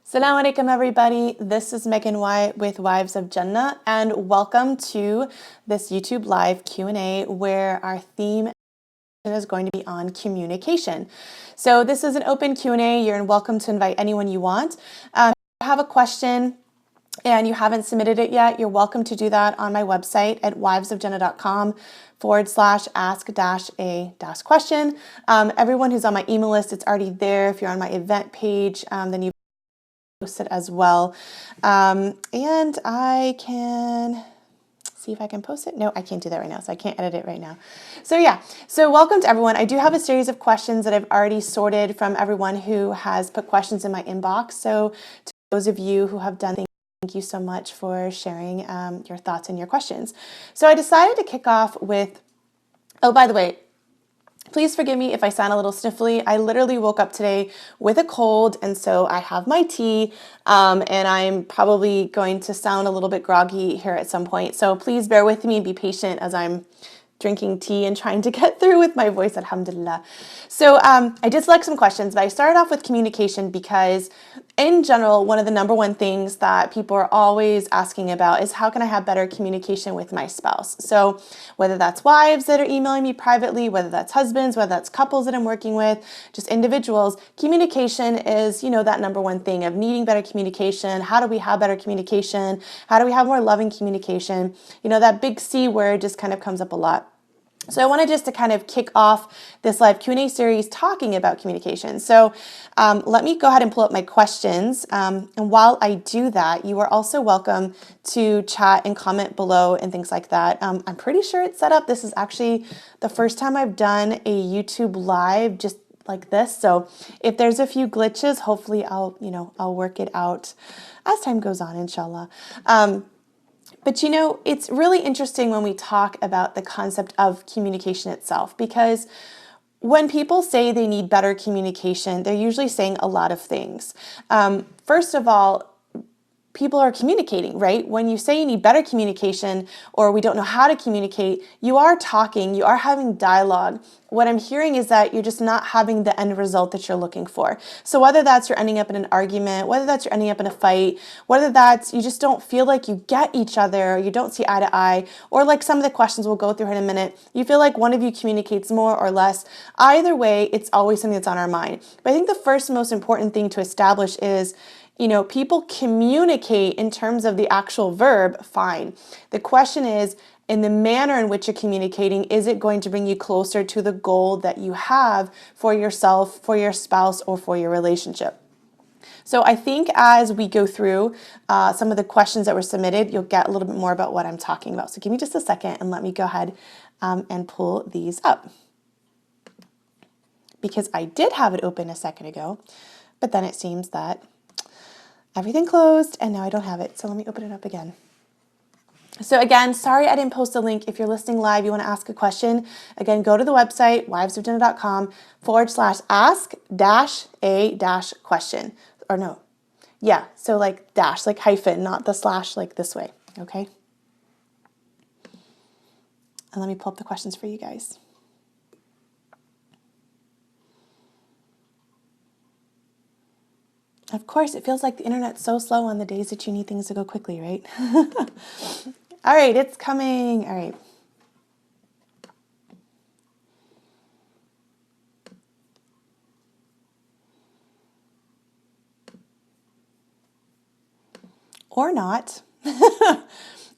Assalamu alaikum everybody, this is Megan White with Wives of Jannah and welcome to this YouTube live Q&A where our theme is going to be on communication. So this is an open Q&A, you're welcome to invite anyone you want. If you have a question and you haven't submitted it yet, you're welcome to do that on my website at wivesofjannah.com/ask-a-question. Everyone who's on my email list, it's already there. If you're on my event page, then you post it as well. And I can see if I can post it. No, I can't do that right now, so I can't edit it right now. So yeah, so welcome to everyone. I do have a series of questions that I've already sorted from everyone who has put questions in my inbox. So to those of you who have done, thank you so much for sharing your thoughts and your questions. So I decided to kick off with, oh, by the way, please forgive me if I sound a little sniffly. I literally woke up today with a cold, and so I have my tea, and I'm probably going to sound a little bit groggy here at some point. So please bear with me and be patient as I'm drinking tea and trying to get through with my voice, alhamdulillah. So I did select some questions, but I started off with communication because in general, one of the number one things that people are always asking about is how can I have better communication with my spouse? So whether that's wives that are emailing me privately, whether that's husbands, whether that's couples that I'm working with, just individuals, communication is, that number one thing of needing better communication. How do we have better communication? How do we have more loving communication? That big C word just kind of comes up a lot. So I wanted just to kind of kick off this live Q&A series talking about communication. So let me go ahead and pull up my questions. And while I do that, you are also welcome to chat and comment below and things like that. I'm pretty sure it's set up. This is actually the first time I've done a YouTube live just like this. So if there's a few glitches, hopefully I'll work it out as time goes on, inshallah. But it's really interesting when we talk about the concept of communication itself, because when people say they need better communication, they're usually saying a lot of things. First of all, people are communicating, right? When you say you need better communication or we don't know how to communicate, you are talking, you are having dialogue. What I'm hearing is that you're just not having the end result that you're looking for. So whether that's you're ending up in an argument, whether that's you're ending up in a fight, whether that's you just don't feel like you get each other, or you don't see eye to eye, or like some of the questions we'll go through here in a minute, you feel like one of you communicates more or less. Either way, it's always something that's on our mind. But I think the first most important thing to establish is people communicate in terms of the actual verb, fine. The question is, in the manner in which you're communicating, is it going to bring you closer to the goal that you have for yourself, for your spouse, or for your relationship? So I think as we go through some of the questions that were submitted, you'll get a little bit more about what I'm talking about. So give me just a second and let me go ahead and pull these up. Because I did have it open a second ago, but then it seems that everything closed and now I don't have it. So let me open it up again. So again, sorry I didn't post a link. If you're listening live, you want to ask a question, again, go to the website, wivesofjannah.com/ask-a-question. Or no, yeah, so like dash, like hyphen, not the slash like this way, okay? And let me pull up the questions for you guys. Of course, it feels like the internet's so slow on the days that you need things to go quickly, right? All right, it's coming. All right. Or not.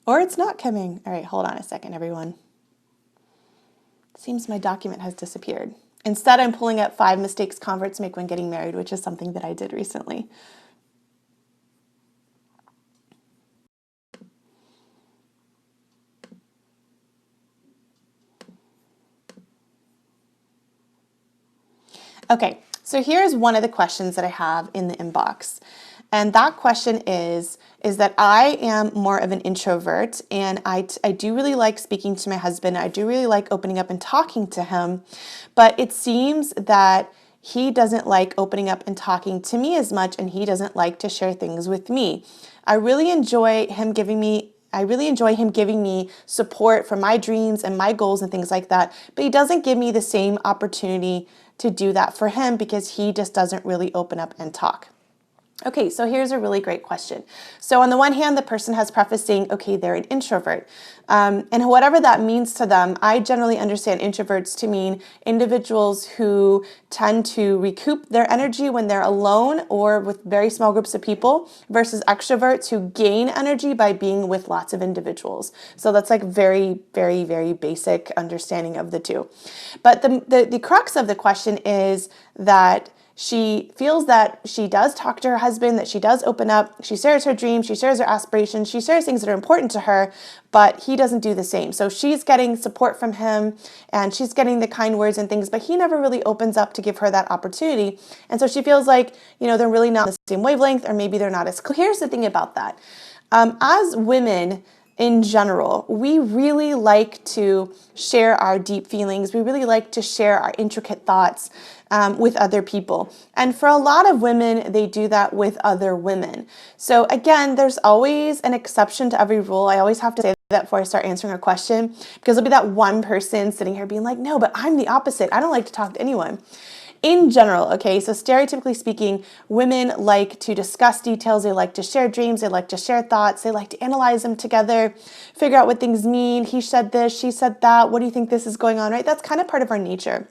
Or it's not coming. All right, hold on a second, everyone. Seems my document has disappeared. Instead, I'm pulling up 5 mistakes converts make when getting married, which is something that I did recently. Okay, so here's one of the questions that I have in the inbox. And that question is that I am more of an introvert, and I do really like speaking to my husband. I do really like opening up and talking to him, but it seems that he doesn't like opening up and talking to me as much, and he doesn't like to share things with me. I really enjoy him giving me support for my dreams and my goals and things like that, but he doesn't give me the same opportunity to do that for him because he just doesn't really open up and talk. Okay, so here's a really great question. So on the one hand, the person has prefaced saying, okay, they're an introvert. And whatever that means to them, I generally understand introverts to mean individuals who tend to recoup their energy when they're alone or with very small groups of people versus extroverts who gain energy by being with lots of individuals. So that's like very, very, very basic understanding of the two. But the crux of the question is that she feels that she does talk to her husband, that she does open up, she shares her dreams, she shares her aspirations, she shares things that are important to her, but he doesn't do the same. So she's getting support from him and she's getting the kind words and things, but he never really opens up to give her that opportunity. And so she feels like, they're really not on the same wavelength, or maybe they're not as clear. Here's the thing about that. As women, in general, we really like to share our deep feelings. We really like to share our intricate thoughts with other people. And for a lot of women, they do that with other women. So again, there's always an exception to every rule. I always have to say that before I start answering a question, because there'll be that one person sitting here being like, no, but I'm the opposite. I don't like to talk to anyone. In general, okay, so stereotypically speaking, women like to discuss details, they like to share dreams, they like to share thoughts, they like to analyze them together, figure out what things mean. He said this, she said that, what do you think this is going on, right? That's kind of part of our nature.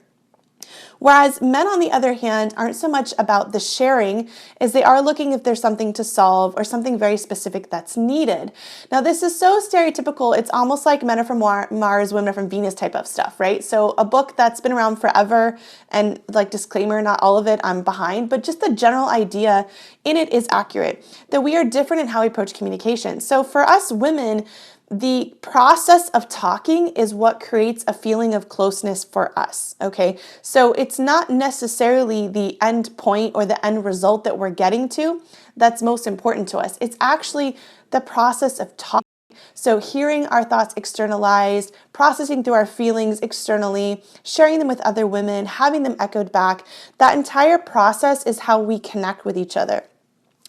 Whereas men, on the other hand, aren't so much about the sharing as they are looking if there's something to solve or something very specific that's needed. Now, this is so stereotypical, it's almost like men are from Mars, women are from Venus type of stuff, right? So a book that's been around forever, and like disclaimer, not all of it I'm behind, but just the general idea in it is accurate, that we are different in how we approach communication. So for us women, the process of talking is what creates a feeling of closeness for us, okay? So it's not necessarily the end point or the end result that we're getting to that's most important to us. It's actually the process of talking. So hearing our thoughts externalized, processing through our feelings externally, sharing them with other women, having them echoed back, that entire process is how we connect with each other.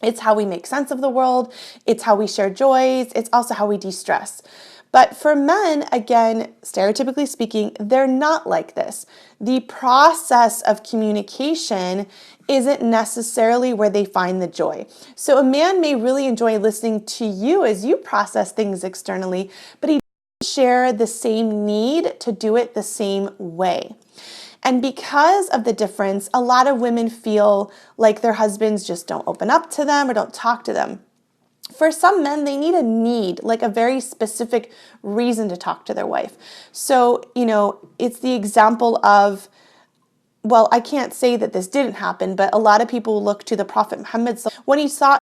It's how we make sense of the world. It's how we share joys. It's also how we de-stress. But for men, again, stereotypically speaking, they're not like this. The process of communication isn't necessarily where they find the joy. So a man may really enjoy listening to you as you process things externally, but he doesn't share the same need to do it the same way. And because of the difference, a lot of women feel like their husbands just don't open up to them or don't talk to them. For some men, they need, like a very specific reason to talk to their wife. So, it's the example of, well, I can't say that this didn't happen, but a lot of people look to the Prophet Muhammad when he saw.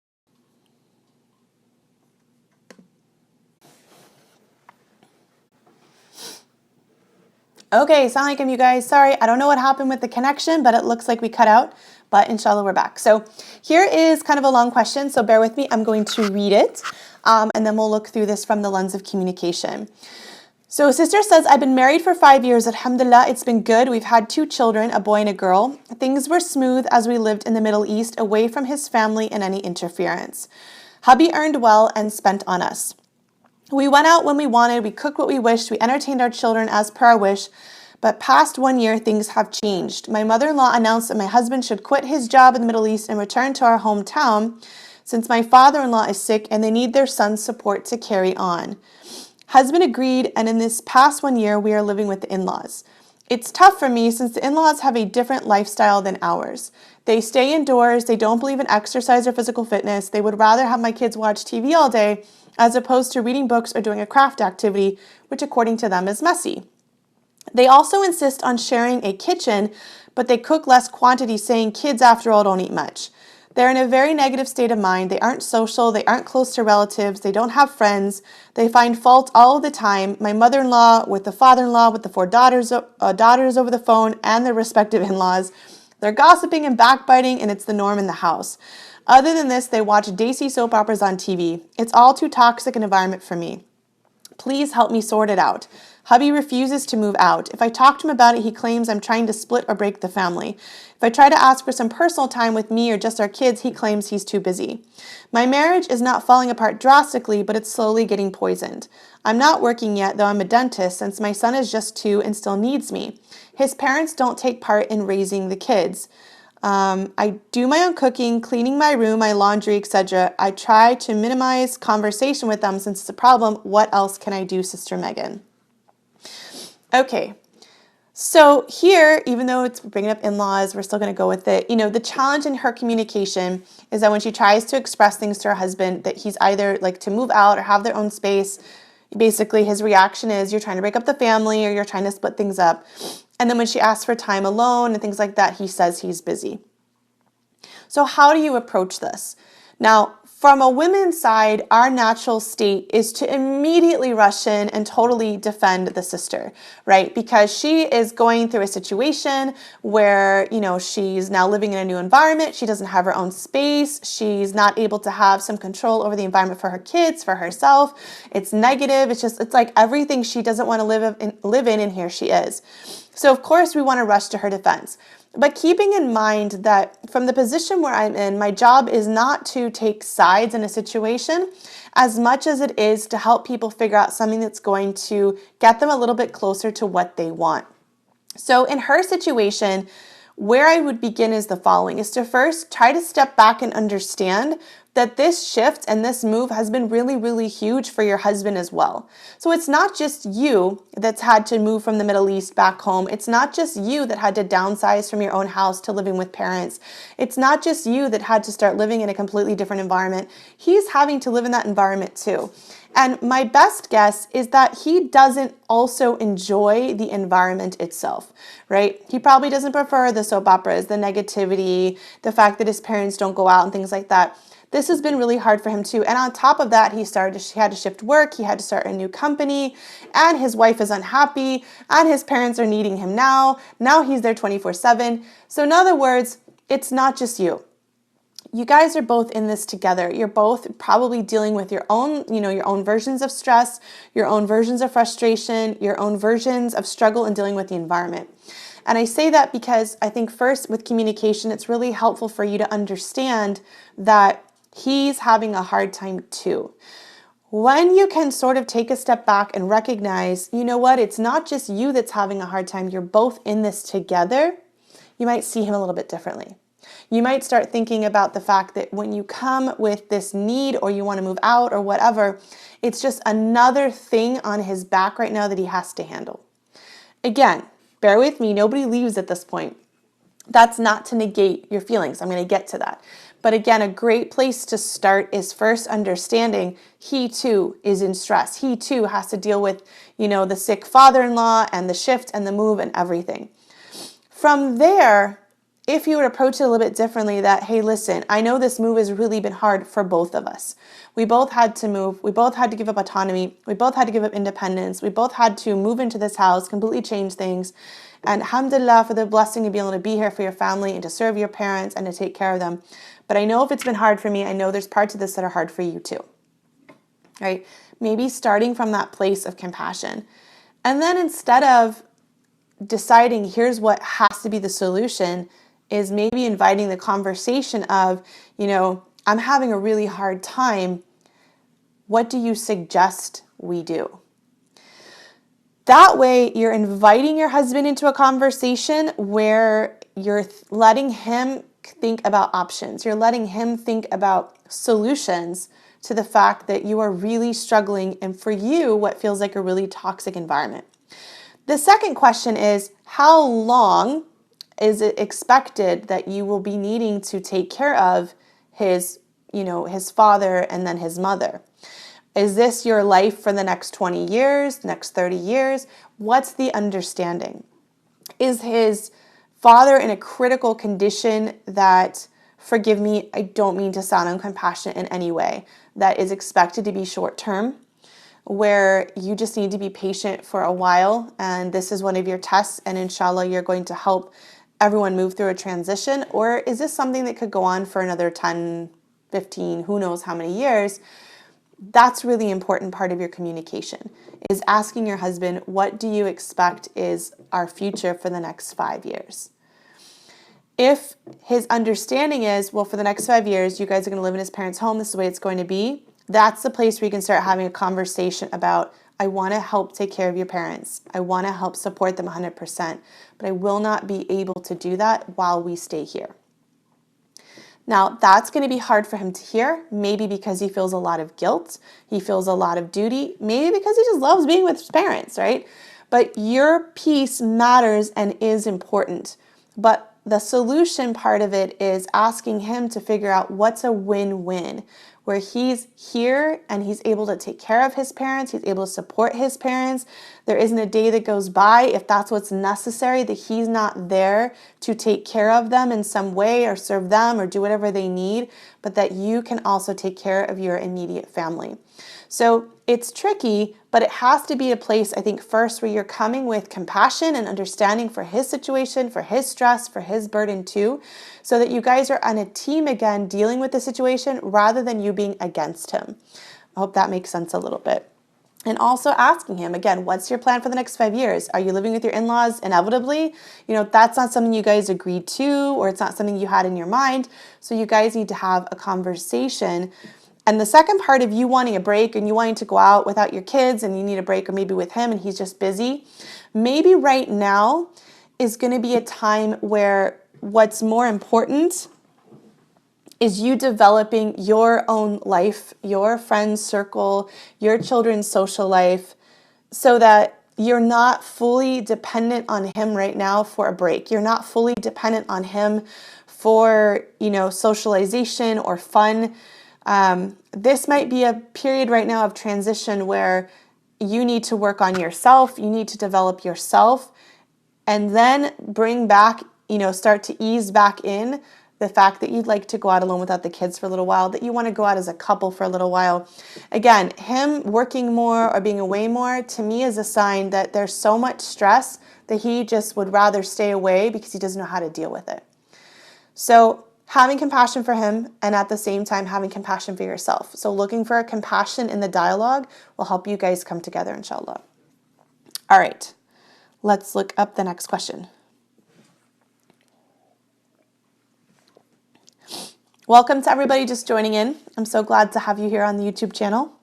Okay, sound like him, you guys. Sorry, I don't know what happened with the connection, but it looks like we cut out, but inshallah, we're back. So here is kind of a long question, so bear with me. I'm going to read it, and then we'll look through this from the lens of communication. So sister says, I've been married for 5 years. Alhamdulillah, it's been good. We've had 2 children, a boy and a girl. Things were smooth as we lived in the Middle East, away from his family and any interference. Hubby earned well and spent on us. We went out when we wanted, we cooked what we wished, we entertained our children as per our wish, but past 1 year, things have changed. My mother-in-law announced that my husband should quit his job in the Middle East and return to our hometown since my father-in-law is sick and they need their son's support to carry on. Husband agreed, and in this past 1 year, we are living with the in-laws. It's tough for me since the in-laws have a different lifestyle than ours. They stay indoors, they don't believe in exercise or physical fitness, they would rather have my kids watch TV all day as opposed to reading books or doing a craft activity, which according to them is messy. They also insist on sharing a kitchen, but they cook less quantity, saying kids after all don't eat much. They're in a very negative state of mind. They aren't social, they aren't close to relatives, they don't have friends, they find fault all of the time. My mother-in-law with the father-in-law with the 4 daughters over the phone and their respective in-laws. They're gossiping and backbiting, and it's the norm in the house. Other than this, they watch Desi soap operas on TV. It's all too toxic an environment for me. Please help me sort it out. Hubby refuses to move out. If I talk to him about it, he claims I'm trying to split or break the family. If I try to ask for some personal time with me or just our kids, he claims he's too busy. My marriage is not falling apart drastically, but it's slowly getting poisoned. I'm not working yet, though I'm a dentist, since my son is just 2 and still needs me. His parents don't take part in raising the kids. I do my own cooking, cleaning my room, my laundry, etc. I try to minimize conversation with them since it's a problem. What else can I do, Sister Megan? Okay. So here, even though it's bringing up in-laws, we're still going to go with it. The challenge in her communication is that when she tries to express things to her husband, that he's either like to move out or have their own space, basically his reaction is you're trying to break up the family or you're trying to split things up. And then when she asks for time alone and things like that, he says he's busy. So how do you approach this? Now, from a women's side, our natural state is to immediately rush in and totally defend the sister, right? Because she is going through a situation where, she's now living in a new environment. She doesn't have her own space. She's not able to have some control over the environment for her kids, for herself. It's negative. It's like everything she doesn't want to live in, and here she is. So of course we want to rush to her defense. But keeping in mind that from the position where I'm in, my job is not to take sides in a situation as much as it is to help people figure out something that's going to get them a little bit closer to what they want. So in her situation, where I would begin is the following, is to first try to step back and understand that this shift and this move has been really, really huge for your husband as well. So it's not just you that's had to move from the Middle East back home. It's not just you that had to downsize from your own house to living with parents. It's not just you that had to start living in a completely different environment. He's having to live in that environment too. And my best guess is that he doesn't also enjoy the environment itself, right? He probably doesn't prefer the soap operas, the negativity, the fact that his parents don't go out and things like that. This has been really hard for him too. And on top of that, he had to shift work. He had to start a new company and his wife is unhappy and his parents are needing him now. Now he's there 24/7. So in other words, it's not just you. You guys are both in this together. You're both probably dealing with your own versions of stress, your own versions of frustration, your own versions of struggle in dealing with the environment. And I say that because I think first with communication, it's really helpful for you to understand that he's having a hard time too. When you can sort of take a step back and recognize, it's not just you that's having a hard time, you're both in this together, you might see him a little bit differently. You might start thinking about the fact that when you come with this need or you want to move out or whatever, it's just another thing on his back right now that he has to handle. Again, bear with me, nobody leaves at this point. That's not to negate your feelings. I'm going to get to that. But again, a great place to start is first understanding he too is in stress. He too has to deal with, the sick father-in-law and the shift and the move and everything. From there, if you would approach it a little bit differently, that, hey, listen, I know this move has really been hard for both of us. We both had to move. We both had to give up autonomy. We both had to give up independence. We both had to move into this house, completely change things. And alhamdulillah for the blessing of being able to be here for your family and to serve your parents and to take care of them. But I know if it's been hard for me, I know there's parts of this that are hard for you too. Right? Maybe starting from that place of compassion. And then instead of deciding here's what has to be the solution, is maybe inviting the conversation of, I'm having a really hard time. What do you suggest we do? That way, you're inviting your husband into a conversation where you're letting him think about options. You're letting him think about solutions to the fact that you are really struggling and for you, what feels like a really toxic environment. The second question is, how long is it expected that you will be needing to take care of his father and then his mother? Is this your life for the next 20 years, next 30 years? What's the understanding? Is his father in a critical condition that, forgive me, I don't mean to sound uncompassionate in any way, that is expected to be short term, where you just need to be patient for a while and this is one of your tests and inshallah you're going to help everyone move through a transition? Or is this something that could go on for another 10, 15, who knows how many years? That's really important part of your communication, is asking your husband, what do you expect is our future for the next 5 years? If his understanding is, well, for the next 5 years, you guys are going to live in his parents' home, this is the way it's going to be, that's the place where you can start having a conversation about, I want to help take care of your parents. I want to help support them 100%, but I will not be able to do that while we stay here. Now, that's going to be hard for him to hear, maybe because he feels a lot of guilt, he feels a lot of duty, maybe because he just loves being with his parents, right? But your peace matters and is important. But the solution part of it is asking him to figure out what's a win-win, where he's here and he's able to take care of his parents, he's able to support his parents. There isn't a day that goes by, if that's what's necessary, that he's not there to take care of them in some way or serve them or do whatever they need, but that you can also take care of your immediate family. So it's tricky, but it has to be a place, I think, first where you're coming with compassion and understanding for his situation, for his stress, for his burden too, so that you guys are on a team again dealing with the situation rather than you being against him. I hope that makes sense a little bit. And also asking him, again, what's your plan for the next 5 years? Are you living with your in-laws inevitably? That's not something you guys agreed to, or it's not something you had in your mind. So you guys need to have a conversation. And the second part of you wanting a break and you wanting to go out without your kids and you need a break, or maybe with him and he's just busy, maybe right now is going to be a time where what's more important is you developing your own life, your friends circle, your children's social life, so that you're not fully dependent on him right now for a break. You're not fully dependent on him for, socialization or fun. This might be a period right now of transition where you need to work on yourself, you need to develop yourself, and then bring back, start to ease back in the fact that you'd like to go out alone without the kids for a little while, that you want to go out as a couple for a little while. Again, him working more or being away more, to me, is a sign that there's so much stress that he just would rather stay away because he doesn't know how to deal with it. So having compassion for him and at the same time having compassion for yourself. So looking for a compassion in the dialogue will help you guys come together, inshallah. All right, let's look up the next question. Welcome to everybody just joining in. I'm so glad to have you here on the YouTube channel.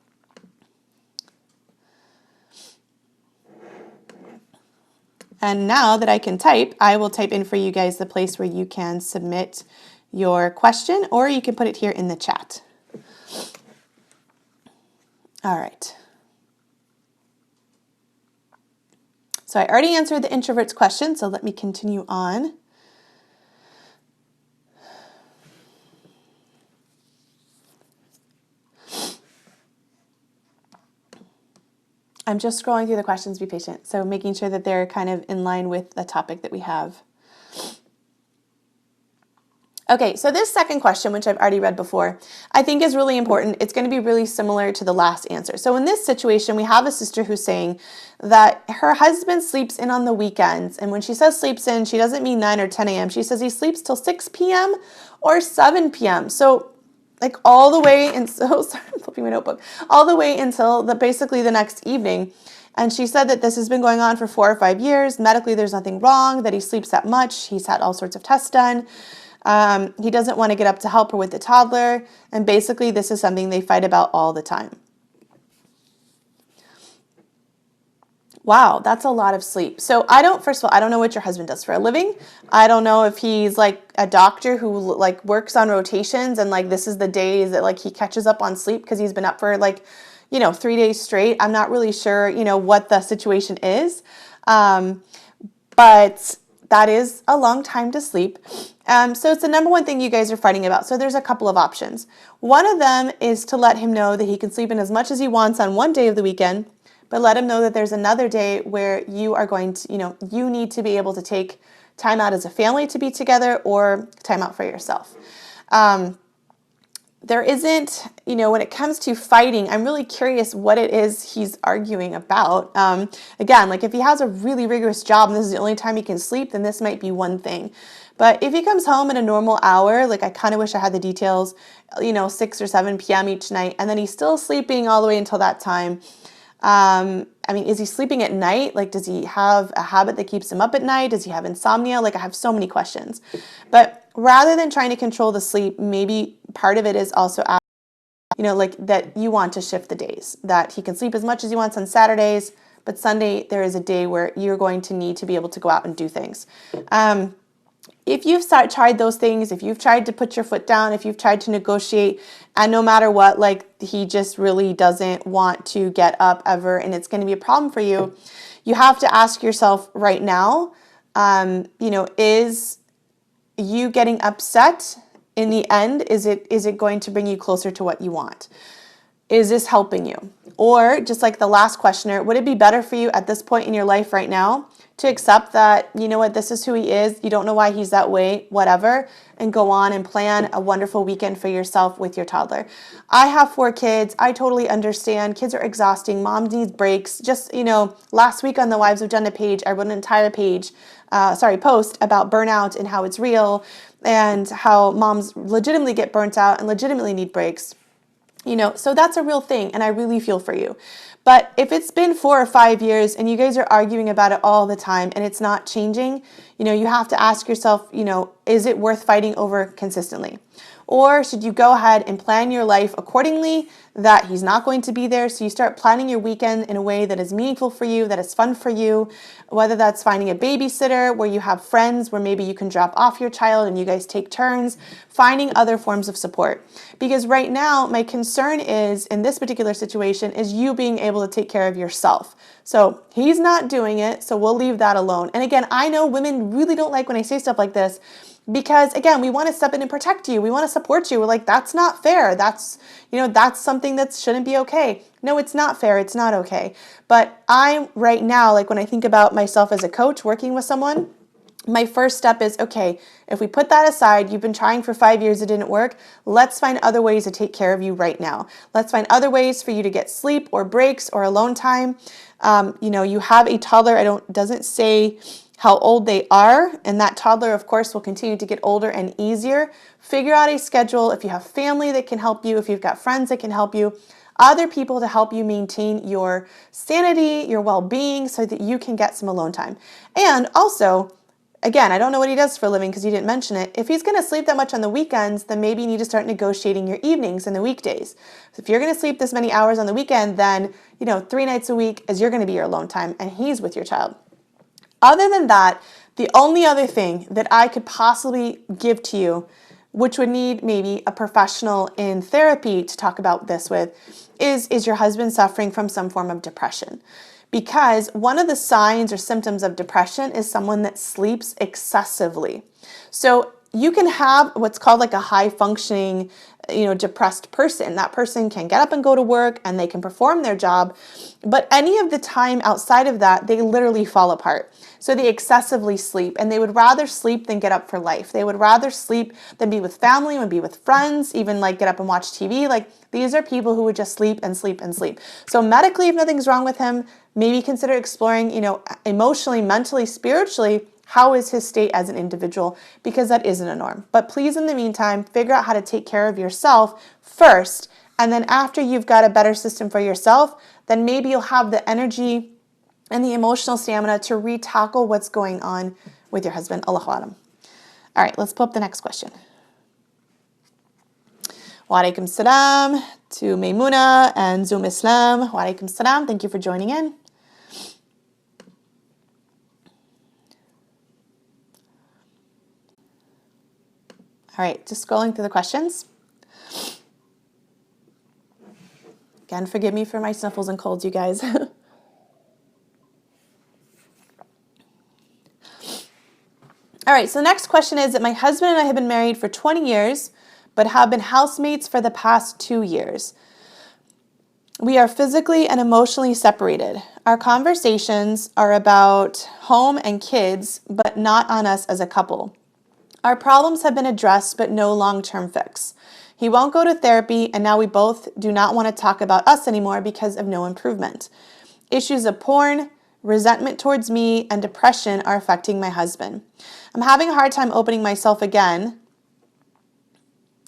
And now that I can type, I will type in for you guys the place where you can submit your question, or you can put it here in the chat. All right. So I already answered the introvert's question, so let me continue on. I'm just scrolling through the questions, be patient. So making sure that they're kind of in line with the topic that we have. Okay, so this second question, which I've already read before, I think is really important. It's going to be really similar to the last answer. So in this situation, we have a sister who's saying that her husband sleeps in on the weekends. And when she says sleeps in, she doesn't mean 9 or 10 a.m. She says he sleeps till 6 p.m. or 7 p.m. So like all the way, and so sorry, I'm flipping my notebook, all the way until basically the next evening. And she said that this has been going on for 4 or 5 years. Medically, there's nothing wrong, that he sleeps that much. He's had all sorts of tests done. He doesn't want to get up to help her with the toddler. And basically, this is something they fight about all the time. Wow, that's a lot of sleep. So first of all, I don't know what your husband does for a living. I don't know if he's like a doctor who like works on rotations and like this is the days that like he catches up on sleep because he's been up for like, 3 days straight. I'm not really sure, what the situation is. But that is a long time to sleep. So it's the number one thing you guys are fighting about. So there's a couple of options. One of them is to let him know that he can sleep in as much as he wants on one day of the weekend, but let him know that there's another day where you are going to, you need to be able to take time out as a family to be together or time out for yourself. There isn't, when it comes to fighting, I'm really curious what it is he's arguing about. Again, like if he has a really rigorous job and this is the only time he can sleep, then this might be one thing. But if he comes home at a normal hour, like I kind of wish I had the details, 6 or 7 p.m. each night, and then he's still sleeping all the way until that time. Is he sleeping at night? Like, does he have a habit that keeps him up at night? Does he have insomnia? Like, I have so many questions. But rather than trying to control the sleep, maybe part of it is also, that you want to shift the days, that he can sleep as much as he wants on Saturdays, but Sunday there is a day where you're going to need to be able to go out and do things. if you've tried those things, if you've tried to put your foot down, if you've tried to negotiate, and no matter what, like he just really doesn't want to get up ever, and it's going to be a problem for you, you have to ask yourself right now, is you getting upset in the end, is it going to bring you closer to what you want? Is this helping you? Or just like the last questioner, would it be better for you at this point in your life right now to accept that, you know what, this is who he is, you don't know why he's that way, whatever, and go on and plan a wonderful weekend for yourself with your toddler? I have 4 kids. I totally understand. Kids are exhausting. Mom needs breaks. Just, last week on the Wives of Jannah page, I wrote an entire post about burnout and how it's real and how moms legitimately get burnt out and legitimately need breaks. So that's a real thing, and I really feel for you. But if it's been 4 or 5 years and you guys are arguing about it all the time and it's not changing, you have to ask yourself, is it worth fighting over consistently? Or should you go ahead and plan your life accordingly, that he's not going to be there? So you start planning your weekend in a way that is meaningful for you, that is fun for you, whether that's finding a babysitter where you have friends where maybe you can drop off your child and you guys take turns, finding other forms of support. Because right now, my concern is, in this particular situation, is you being able to take care of yourself. So he's not doing it, so we'll leave that alone. And again, I know women really don't like when I say stuff like this, because again, we want to step in and protect you. We want to support you. We're like, that's not fair. That's something that shouldn't be okay. No, it's not fair. It's not okay. But I'm right now, like when I think about myself as a coach working with someone, my first step is, okay, if we put that aside, you've been trying for 5 years, it didn't work. Let's find other ways to take care of you right now. Let's find other ways for you to get sleep or breaks or alone time. You have a toddler. Doesn't say how old they are, and that toddler, of course, will continue to get older and easier. Figure out a schedule. If you have family that can help you, if you've got friends that can help you, other people to help you maintain your sanity, your well-being, so that you can get some alone time. And also, again, I don't know what he does for a living because you didn't mention it. If he's going to sleep that much on the weekends, then maybe you need to start negotiating your evenings and the weekdays. So if you're going to sleep this many hours on the weekend, then 3 nights a week is you're going to be your alone time, and he's with your child. Other than that, the only other thing that I could possibly give to you, which would need maybe a professional in therapy to talk about this with, is your husband suffering from some form of depression? Because one of the signs or symptoms of depression is someone that sleeps excessively. So you can have what's called like a high functioning, depressed person. That person can get up and go to work and they can perform their job, but any of the time outside of that, they literally fall apart. So they excessively sleep, and they would rather sleep than get up for life. They would rather sleep than be with family, than be with friends, even like get up and watch TV. Like, these are people who would just sleep and sleep and sleep. So medically, if nothing's wrong with him, maybe consider exploring, emotionally, mentally, spiritually, how is his state as an individual, because that isn't a norm. But please, in the meantime, figure out how to take care of yourself first. And then after you've got a better system for yourself, then maybe you'll have the energy and the emotional stamina to re-tackle what's going on with your husband. Allahu Alam. All right, let's pull up the next question. Wa alaikum salam to Maymuna and Zoom Islam. Wa alaikum salam. Thank you for joining in. All right, just scrolling through the questions. Again, forgive me for my sniffles and colds, you guys. All right, so the next question is that my husband and I have been married for 20 years, but have been housemates for the past 2 years. We are physically and emotionally separated. Our conversations are about home and kids, but not on us as a couple. Our problems have been addressed, but no long-term fix. He won't go to therapy, and now we both do not want to talk about us anymore because of no improvement. Issues of porn, resentment towards me, and depression are affecting my husband. I'm having a hard time opening myself again.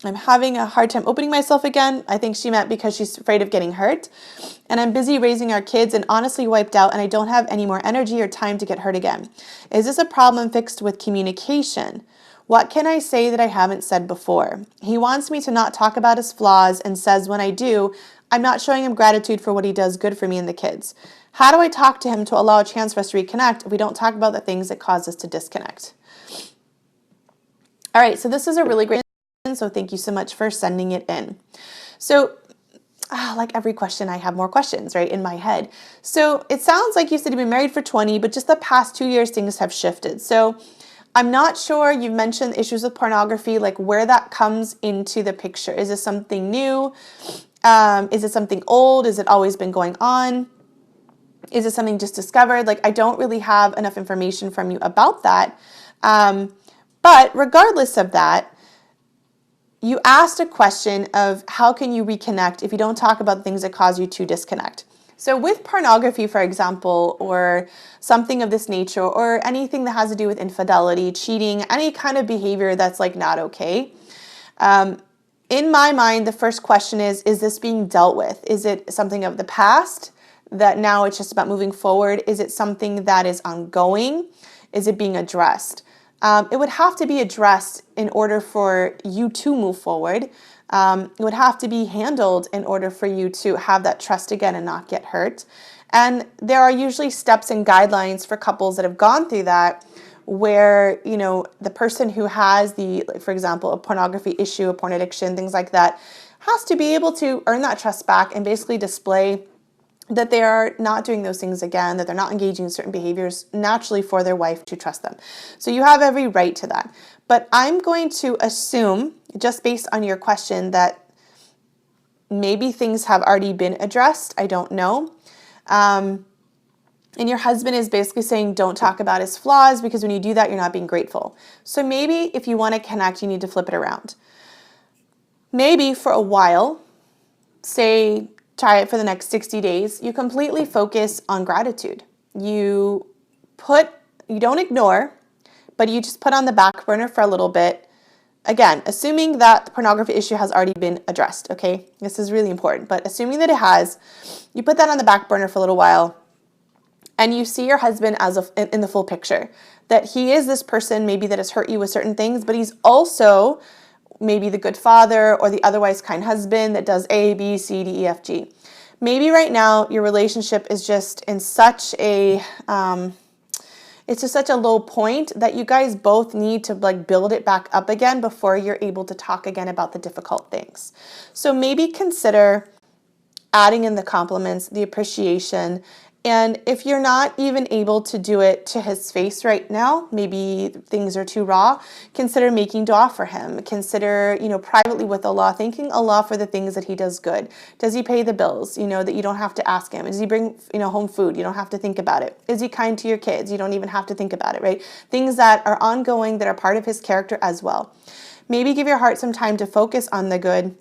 I think she meant because she's afraid of getting hurt. And I'm busy raising our kids and honestly wiped out, and I don't have any more energy or time to get hurt again. Is this a problem fixed with communication? What can I say that I haven't said before? He wants me to not talk about his flaws and says when I do, I'm not showing him gratitude for what he does good for me and the kids. How do I talk to him to allow a chance for us to reconnect if we don't talk about the things that cause us to disconnect? All right, so this is a really great question, so thank you so much for sending it in. So like every question, I have more questions, right, in my head. So it sounds like you said you've been married for 20, but just the past 2 years, things have shifted. So I'm not sure, you've mentioned issues with pornography, like where that comes into the picture. Is this something new? Is it something old? Has it always been going on? Is it something just discovered? Like, I don't really have enough information from you about that. But regardless of that, you asked a question of how can you reconnect if you don't talk about things that cause you to disconnect. So with pornography, for example, or something of this nature, or anything that has to do with infidelity, cheating, any kind of behavior that's like not okay, in my mind, the first question is this being dealt with? Is it something of the past that now it's just about moving forward? Is it something that is ongoing? Is it being addressed? It would have to be addressed in order for you to move forward. It would have to be handled in order for you to have that trust again and not get hurt. And there are usually steps and guidelines for couples that have gone through that, where, you know, the person who has the, like, for example, a pornography issue, a porn addiction, things like that, has to be able to earn that trust back and basically display that they are not doing those things again, that they're not engaging in certain behaviors naturally for their wife to trust them. So you have every right to that. But I'm going to assume, just based on your question, that maybe things have already been addressed. I don't know. And your husband is basically saying, don't talk about his flaws, because when you do that, you're not being grateful. So maybe if you want to connect, you need to flip it around. Maybe for a while, say, try it for the next 60 days, you completely focus on gratitude. You don't ignore, but you just put on the back burner for a little bit. Again, assuming that the pornography issue has already been addressed, okay? This is really important, but assuming that it has, you put that on the back burner for a little while, and you see your husband in the full picture, that he is this person maybe that has hurt you with certain things, but he's also maybe the good father or the otherwise kind husband that does A, B, C, D, E, F, G. Maybe right now your relationship is just in such a, it's just such a low point that you guys both need to like build it back up again before you're able to talk again about the difficult things. So maybe consider adding in the compliments, the appreciation. And if you're not even able to do it to his face right now, maybe things are too raw, consider making dua for him. Consider, privately with Allah, thanking Allah for the things that he does good. Does he pay the bills, that you don't have to ask him? Does he bring, home food? You don't have to think about it. Is he kind to your kids? You don't even have to think about it, right? Things that are ongoing, that are part of his character as well. Maybe give your heart some time to focus on the good,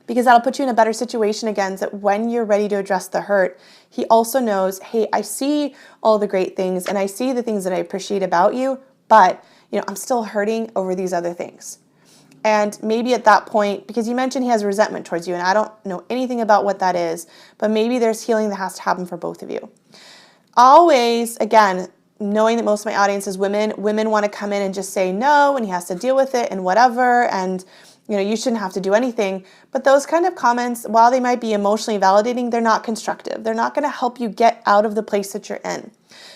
because that'll put you in a better situation again, that when you're ready to address the hurt, he also knows, hey, I see all the great things and I see the things that I appreciate about you, but I'm still hurting over these other things. And maybe at that point, because you mentioned he has resentment towards you, and I don't know anything about what that is, but maybe there's healing that has to happen for both of you. Always, again, knowing that most of my audience is women want to come in and just say no, and he has to deal with it and whatever, and you shouldn't have to do anything. But those kind of comments, while they might be emotionally validating, they're not constructive. They're not going to help you get out of the place that you're in.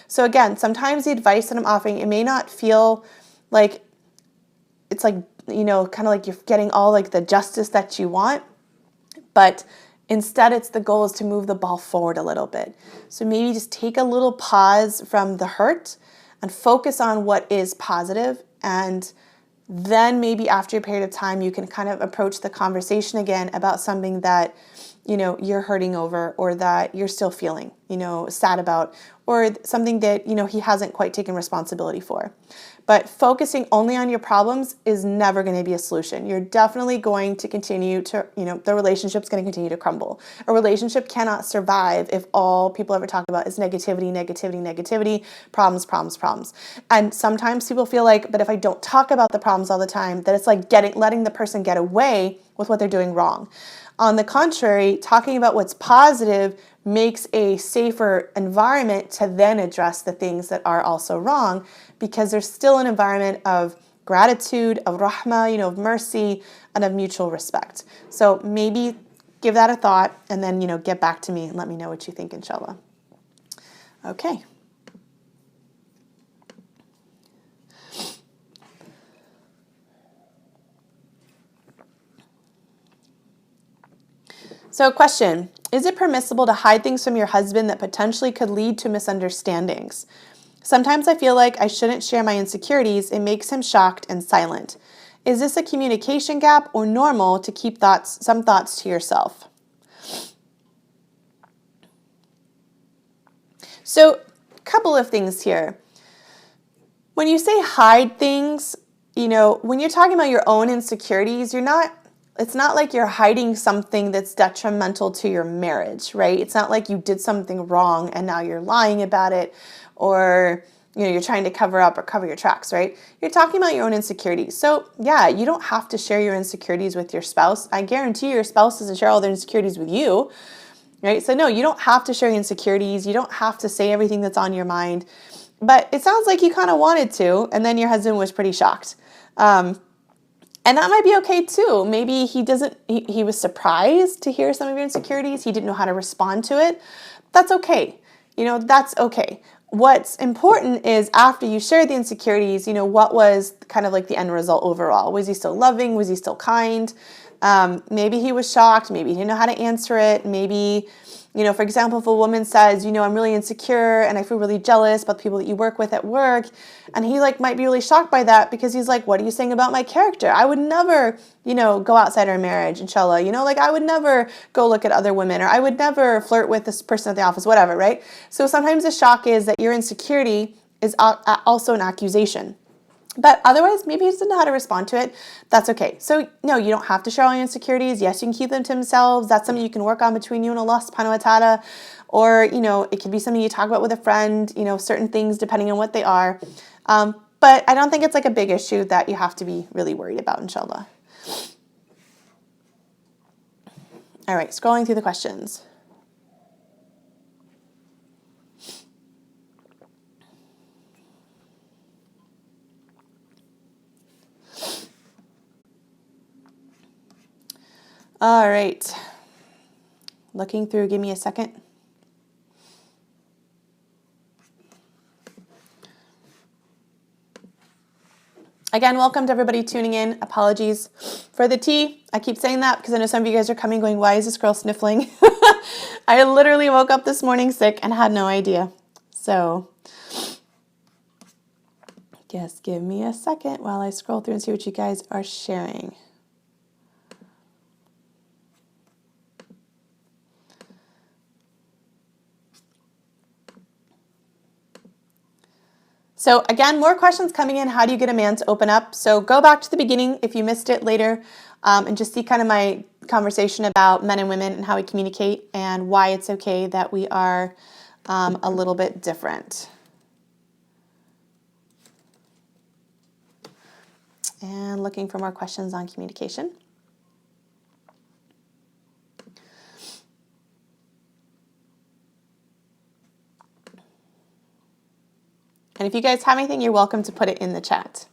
So again, sometimes the advice that I'm offering, it may not feel like it's like, kind of like you're getting all like the justice that you want, but instead the goal is to move the ball forward a little bit. So maybe just take a little pause from the hurt and focus on what is positive, and then maybe after a period of time, you can kind of approach the conversation again about something that, you're hurting over, or that you're still feeling, sad about, or something that, he hasn't quite taken responsibility for. But focusing only on your problems is never going to be a solution. You're definitely going to continue to, the relationship's going to continue to crumble. A relationship cannot survive if all people ever talk about is negativity, negativity, negativity, problems, problems, problems. And sometimes people feel like, but if I don't talk about the problems all the time, that it's like letting the person get away with what they're doing wrong. On the contrary, talking about what's positive makes a safer environment to then address the things that are also wrong, because there's still an environment of gratitude, of rahmah, of mercy, and of mutual respect. So maybe give that a thought, and then, get back to me and let me know what you think, inshallah. Okay. So question, is it permissible to hide things from your husband that potentially could lead to misunderstandings? Sometimes I feel like I shouldn't share my insecurities. It makes him shocked and silent. Is this a communication gap or normal to keep some thoughts to yourself? So, a couple of things here. When you say hide things, when you're talking about your own insecurities, it's not like you're hiding something that's detrimental to your marriage, right? It's not like you did something wrong and now you're lying about it, or you're trying to cover up or cover your tracks, right? You're talking about your own insecurities. So yeah, you don't have to share your insecurities with your spouse. I guarantee your spouse doesn't share all their insecurities with you, right? So no, you don't have to share your insecurities. You don't have to say everything that's on your mind. But it sounds like you kind of wanted to, and then your husband was pretty shocked. And that might be okay too. Maybe he was surprised to hear some of your insecurities. He didn't know how to respond to it. That's okay. That's okay. What's important is after you share the insecurities, what was kind of like the end result overall? Was he still loving? Was he still kind? Maybe he was shocked. Maybe he didn't know how to answer it. Maybe, for example, if a woman says, I'm really insecure and I feel really jealous about the people that you work with at work, and he might be really shocked by that because he's like, what are you saying about my character? I would never, go outside our marriage, inshallah, I would never go look at other women, or I would never flirt with this person at the office, whatever, right? So sometimes the shock is that your insecurity is also an accusation. But otherwise, maybe he doesn't know how to respond to it. That's okay. So no, you don't have to share all your insecurities. Yes, you can keep them to themselves. That's something you can work on between you and Allah subhanahu wa ta'ala. Or, it could be something you talk about with a friend, certain things depending on what they are. But I don't think it's like a big issue that you have to be really worried about, inshallah. All right, scrolling through the questions. All right. Looking through, give me a second. Again, welcome to everybody tuning in. Apologies for the tea. I keep saying that because I know some of you guys are coming going, why is this girl sniffling? I literally woke up this morning sick and had no idea. So just give me a second while I scroll through and see what you guys are sharing. So again, more questions coming in. How do you get a man to open up? So go back to the beginning if you missed it later, and just see kind of my conversation about men and women and how we communicate and why it's okay that we are a little bit different. And looking for more questions on communication. And if you guys have anything, you're welcome to put it in the chat.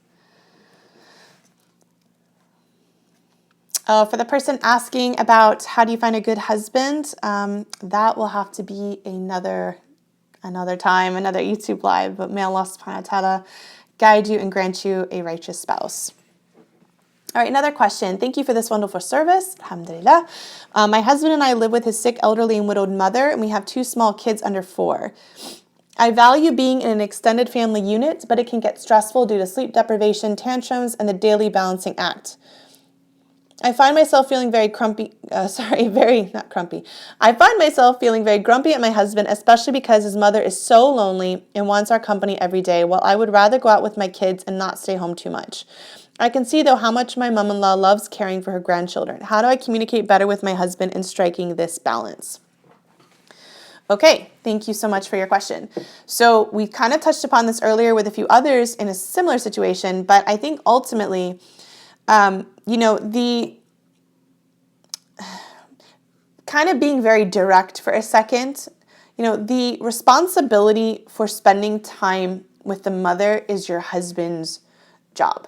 For the person asking about how do you find a good husband, that will have to be another time, another YouTube live. But may Allah subhanahu wa ta'ala guide you and grant you a righteous spouse. All right, another question. Thank you for this wonderful service. Alhamdulillah. My husband and I live with his sick, elderly, and widowed mother, and we have 2 small kids under 4. I value being in an extended family unit, but it can get stressful due to sleep deprivation, tantrums, and the daily balancing act. I find myself feeling very grumpy at my husband, especially because his mother is so lonely and wants our company every day, while I would rather go out with my kids and not stay home too much. I can see, though, how much my mom-in-law loves caring for her grandchildren. How do I communicate better with my husband in striking this balance? Okay, thank you so much for your question. So we kind of touched upon this earlier with a few others in a similar situation, but I think ultimately, the kind of being very direct for a second, the responsibility for spending time with the mother is your husband's job.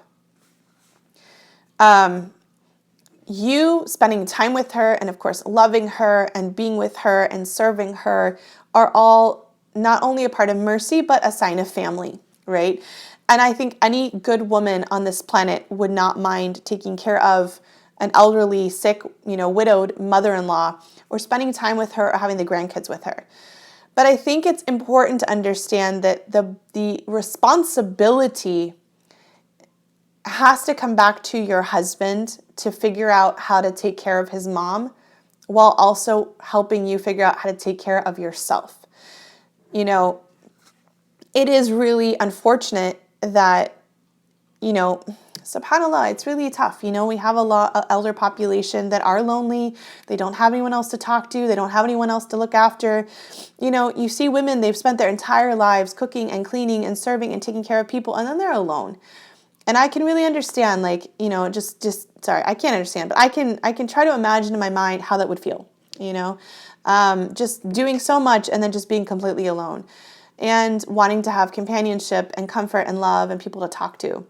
You spending time with her and, of course, loving her and being with her and serving her are all not only a part of mercy, but a sign of family, right? And I think any good woman on this planet would not mind taking care of an elderly, sick, widowed mother-in-law, or spending time with her or having the grandkids with her. But I think it's important to understand that the responsibility has to come back to your husband to figure out how to take care of his mom while also helping you figure out how to take care of yourself. It is really unfortunate that, subhanAllah, it's really tough. We have a lot of elder population that are lonely. They don't have anyone else to talk to. They don't have anyone else to look after. You see women, they've spent their entire lives cooking and cleaning and serving and taking care of people, and then they're alone. And I can really understand, sorry, I can't understand, but I can try to imagine in my mind how that would feel, just doing so much and then just being completely alone and wanting to have companionship and comfort and love and people to talk to.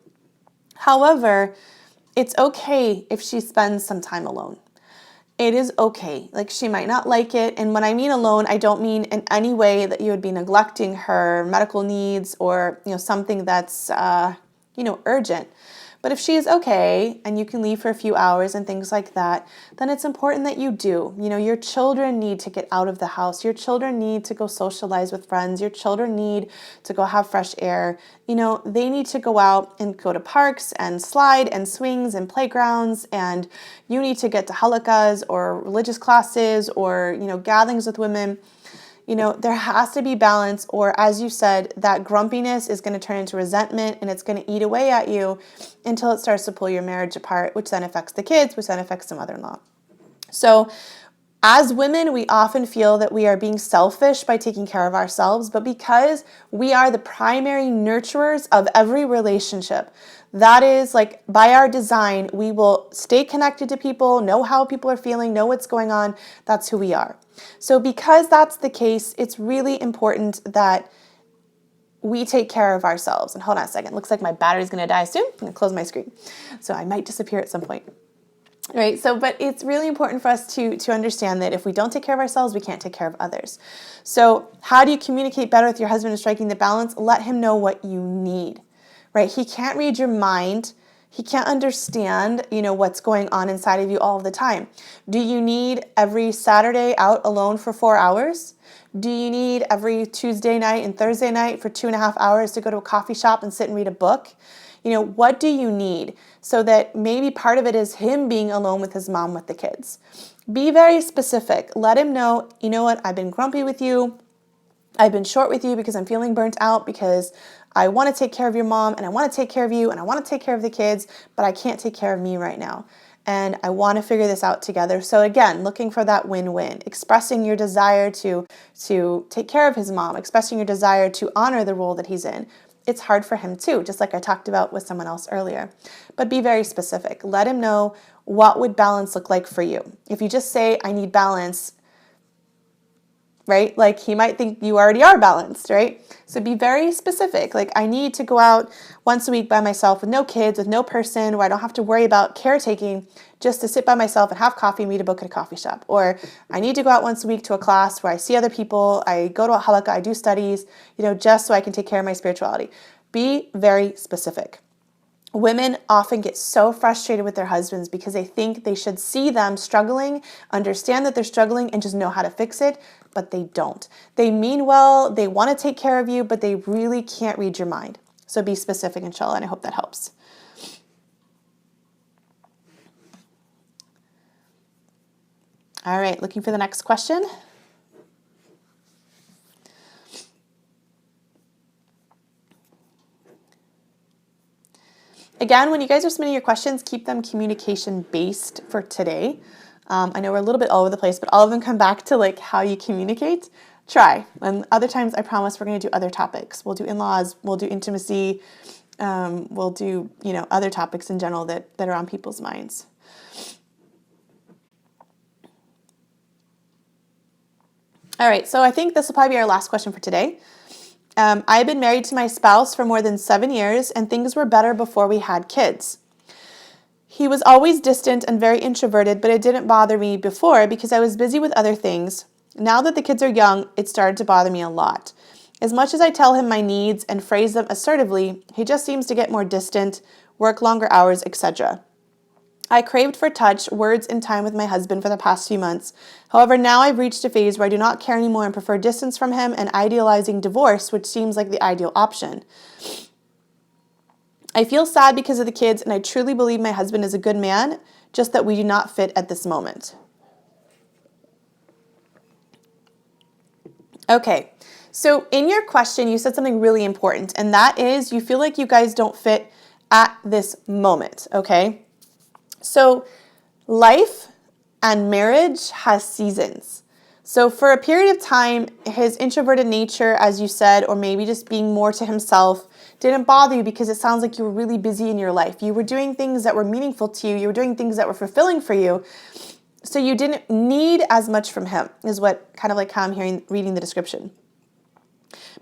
However, it's okay if she spends some time alone. It is okay. She might not like it. And when I mean alone, I don't mean in any way that you would be neglecting her medical needs or, something that's, urgent. But if she is okay and you can leave for a few hours and things like that, then it's important that you do. Your children need to get out of the house. Your children need to go socialize with friends. Your children need to go have fresh air. They need to go out and go to parks and slide and swings and playgrounds. And you need to get to halakas or religious classes or, gatherings with women. There has to be balance, or as you said, that grumpiness is going to turn into resentment and it's going to eat away at you until it starts to pull your marriage apart, which then affects the kids, which then affects the mother-in-law. So as women, we often feel that we are being selfish by taking care of ourselves, but because we are the primary nurturers of every relationship, that is by our design, we will stay connected to people, know how people are feeling, know what's going on. That's who we are. So because that's the case, it's really important that we take care of ourselves. And hold on a second. Looks like my battery's going to die soon. I'm going to close my screen. So I might disappear at some point. Right. But it's really important for us to understand that if we don't take care of ourselves, we can't take care of others. So how do you communicate better with your husband in striking the balance? Let him know what you need. Right? He can't read your mind. He can't understand, what's going on inside of you all the time. Do you need every Saturday out alone for 4 hours? Do you need every Tuesday night and Thursday night for 2.5 hours to go to a coffee shop and sit and read a book? What do you need? So that maybe part of it is him being alone with his mom with the kids. Be very specific. Let him know, what, I've been grumpy with you. I've been short with you because I'm feeling burnt out because I want to take care of your mom and I want to take care of you and I want to take care of the kids, but I can't take care of me right now. And I want to figure this out together. So again, looking for that win-win, expressing your desire to take care of his mom, expressing your desire to honor the role that he's in. It's hard for him too, just like I talked about with someone else earlier. But be very specific. Let him know what would balance look like for you. If you just say, I need balance, right? He might think you already are balanced, right? So be very specific. I need to go out once a week by myself with no kids, with no person, where I don't have to worry about caretaking, just to sit by myself and have coffee and read a book at a coffee shop. Or I need to go out once a week to a class where I see other people, I go to a halakha, I do studies, just so I can take care of my spirituality. Be very specific. Women often get so frustrated with their husbands because they think they should see them struggling, understand that they're struggling, and just know how to fix it, but they don't. They mean well, they want to take care of you, but they really can't read your mind. So be specific, inshallah, and I hope that helps. All right, looking for the next question. Again, when you guys are submitting your questions, keep them communication-based for today. I know we're a little bit all over the place, but all of them come back to how you communicate. Try. And other times, I promise we're going to do other topics. We'll do in-laws, we'll do intimacy, we'll do, other topics in general that are on people's minds. All right, so I think this will probably be our last question for today. I had been married to my spouse for more than 7 years, and things were better before we had kids. He was always distant and very introverted, but it didn't bother me before because I was busy with other things. Now that the kids are young, it started to bother me a lot. As much as I tell him my needs and phrase them assertively, he just seems to get more distant, work longer hours, etc. I craved for touch, words, and time with my husband for the past few months. However, now I've reached a phase where I do not care anymore and prefer distance from him and idealizing divorce, which seems like the ideal option. I feel sad because of the kids, and I truly believe my husband is a good man, just that we do not fit at this moment. Okay, so in your question, you said something really important, and that is you feel like you guys don't fit at this moment, okay? So life and marriage has seasons. So for a period of time, his introverted nature, as you said, or maybe just being more to himself, didn't bother you because it sounds like you were really busy in your life. You were doing things that were meaningful to you. You were doing things that were fulfilling for you. So you didn't need as much from him, is what kind of like how I'm reading the description.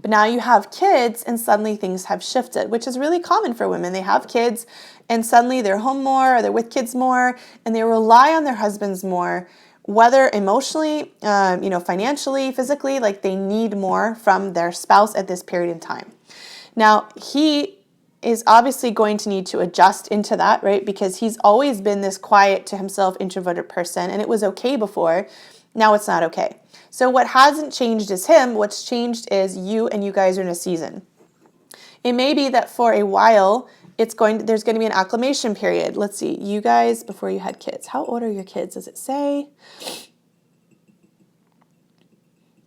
But now you have kids and suddenly things have shifted, which is really common for women. They have kids and suddenly they're home more or they're with kids more and they rely on their husbands more, whether emotionally, financially, physically, like they need more from their spouse at this period in time. Now, he is obviously going to need to adjust into that, right? Because he's always been this quiet to himself, introverted person, and it was okay before. Now it's not okay. So what hasn't changed is him. What's changed is you, and you guys are in a season. It may be that for a while, there's going to be an acclimation period. Let's see, you guys, before you had kids, how old are your kids? Does it say?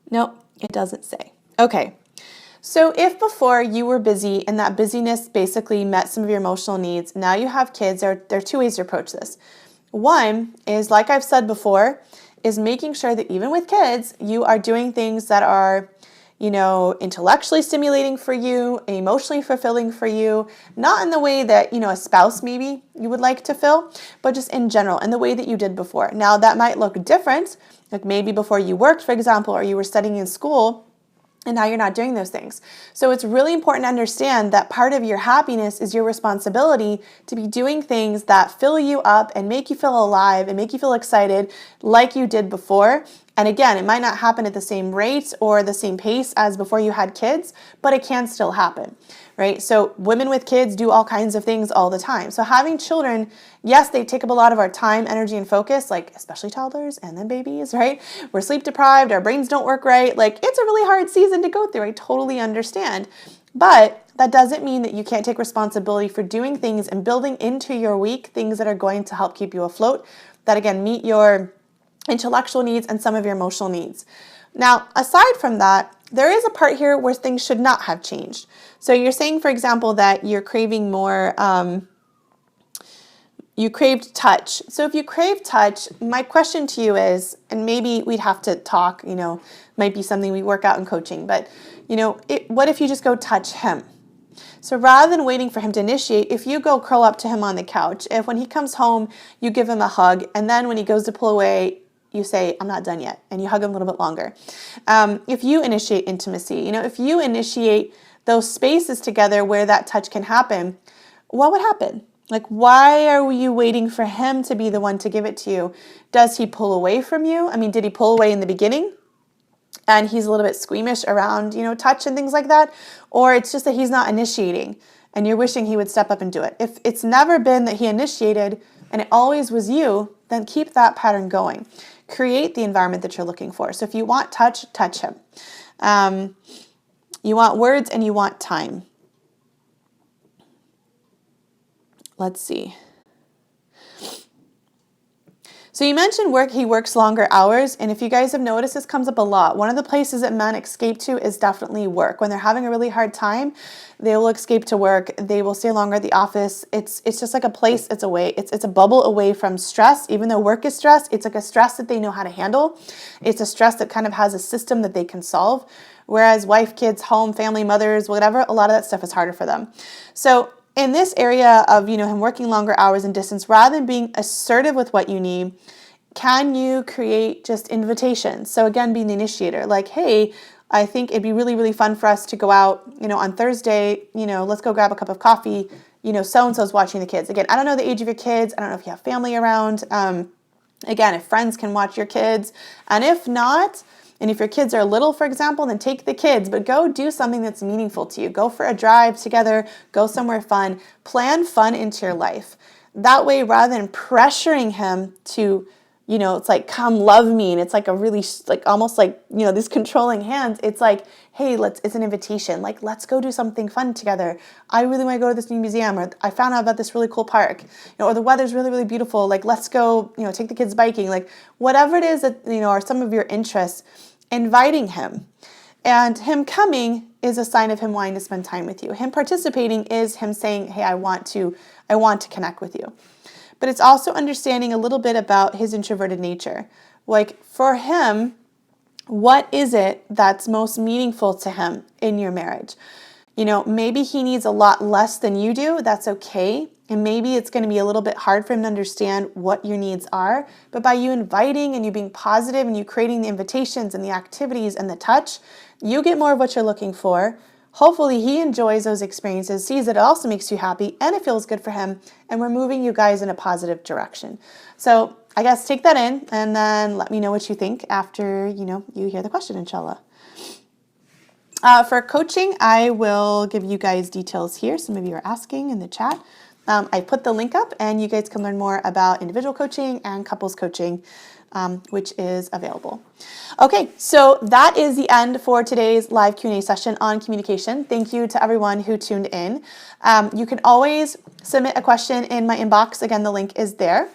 No, it doesn't say. Okay. So if before you were busy and that busyness basically met some of your emotional needs, now you have kids, there are two ways to approach this. One is, like I've said before, is making sure that even with kids, you are doing things that are, intellectually stimulating for you, emotionally fulfilling for you, not in the way that, a spouse maybe you would like to fill, but just in general, in the way that you did before. Now that might look different, like maybe before you worked, for example, or you were studying in school, and now you're not doing those things. So it's really important to understand that part of your happiness is your responsibility to be doing things that fill you up and make you feel alive and make you feel excited like you did before. And again, it might not happen at the same rate or the same pace as before you had kids, but it can still happen, right? So women with kids do all kinds of things all the time. So having children, yes, they take up a lot of our time, energy, and focus, like especially toddlers and then babies, right? We're sleep deprived, our brains don't work right. Like it's a really hard season to go through. I totally understand. But that doesn't mean that you can't take responsibility for doing things and building into your week things that are going to help keep you afloat, that again, meet your intellectual needs and some of your emotional needs. Now, aside from that, there is a part here where things should not have changed. So you're saying, for example, that you're craving more, you craved touch. So if you crave touch, my question to you is, and maybe we'd have to talk, might be something we work out in coaching, but, what if you just go touch him? So rather than waiting for him to initiate, if you go curl up to him on the couch, if when he comes home, you give him a hug, and then when he goes to pull away, you say, I'm not done yet, and you hug him a little bit longer. If you initiate intimacy, if you initiate those spaces together where that touch can happen, what would happen? Like, why are you waiting for him to be the one to give it to you? Does he pull away from you? I mean, did he pull away in the beginning? And he's a little bit squeamish around, touch and things like that? Or it's just that he's not initiating and you're wishing he would step up and do it. If it's never been that he initiated and it always was you, then keep that pattern going. Create the environment that you're looking for. So if you want touch, touch him. You want words and you want time. Let's see. So you mentioned he works longer hours, and if you guys have noticed, this comes up a lot. One of the places that men escape to is definitely work. When they're having a really hard time, they will escape to work. They will stay longer at the office. It's just like a place, it's a bubble away from stress. Even though work is stress, it's like a stress that they know how to handle. It's a stress that kind of has a system that they can solve. Whereas wife, kids, home, family, mothers, whatever, a lot of that stuff is harder for them. So in this area of, him working longer hours and distance, rather than being assertive with what you need, can you create just invitations? So again, being the initiator, like, hey, I think it'd be really, really fun for us to go out, on Thursday, let's go grab a cup of coffee, so-and-so's watching the kids. Again, I don't know the age of your kids. I don't know if you have family around. Again, if friends can watch your kids, and if not, and if your kids are little, for example, then take the kids, but go do something that's meaningful to you. Go for a drive together, go somewhere fun, plan fun into your life. That way, rather than pressuring him to, it's like, come love me. And it's like a really, like almost like, these controlling hands. It's like, hey, it's an invitation. Like, let's go do something fun together. I really want to go to this new museum, or I found out about this really cool park, or the weather's really, really beautiful. Like, let's go, take the kids biking. Like, whatever it is that, are some of your interests, inviting him. And him coming is a sign of him wanting to spend time with you. Him participating is him saying, hey, I want to connect with you. But it's also understanding a little bit about his introverted nature. Like for him, what is it that's most meaningful to him in your marriage? Maybe he needs a lot less than you do. That's okay. And maybe it's going to be a little bit hard for him to understand what your needs are. But by you inviting and you being positive and you creating the invitations and the activities and the touch, you get more of what you're looking for. Hopefully he enjoys those experiences, sees that it also makes you happy and it feels good for him, and we're moving you guys in a positive direction. So I guess take that in and then let me know what you think after, you hear the question, inshallah. For coaching, I will give you guys details here. Some of you are asking in the chat. I put the link up and you guys can learn more about individual coaching and couples coaching, which is available. Okay, so that is the end for today's live Q&A session on communication. Thank you to everyone who tuned in. You can always submit a question in my inbox. Again, the link is there.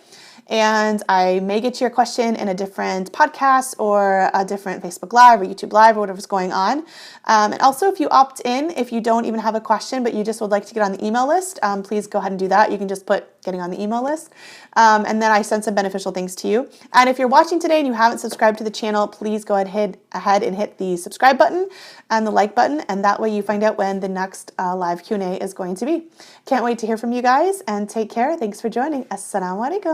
And I may get to your question in a different podcast or a different Facebook Live or YouTube Live or whatever's going on. And also, if you opt in, if you don't even have a question, but you just would like to get on the email list, please go ahead and do that. You can just put getting on the email list. And then I send some beneficial things to you. And if you're watching today and you haven't subscribed to the channel, please go ahead and hit the subscribe button and the like button. And that way you find out when the next live Q&A is going to be. Can't wait to hear from you guys and take care. Thanks for joining. Assalamu alaikum.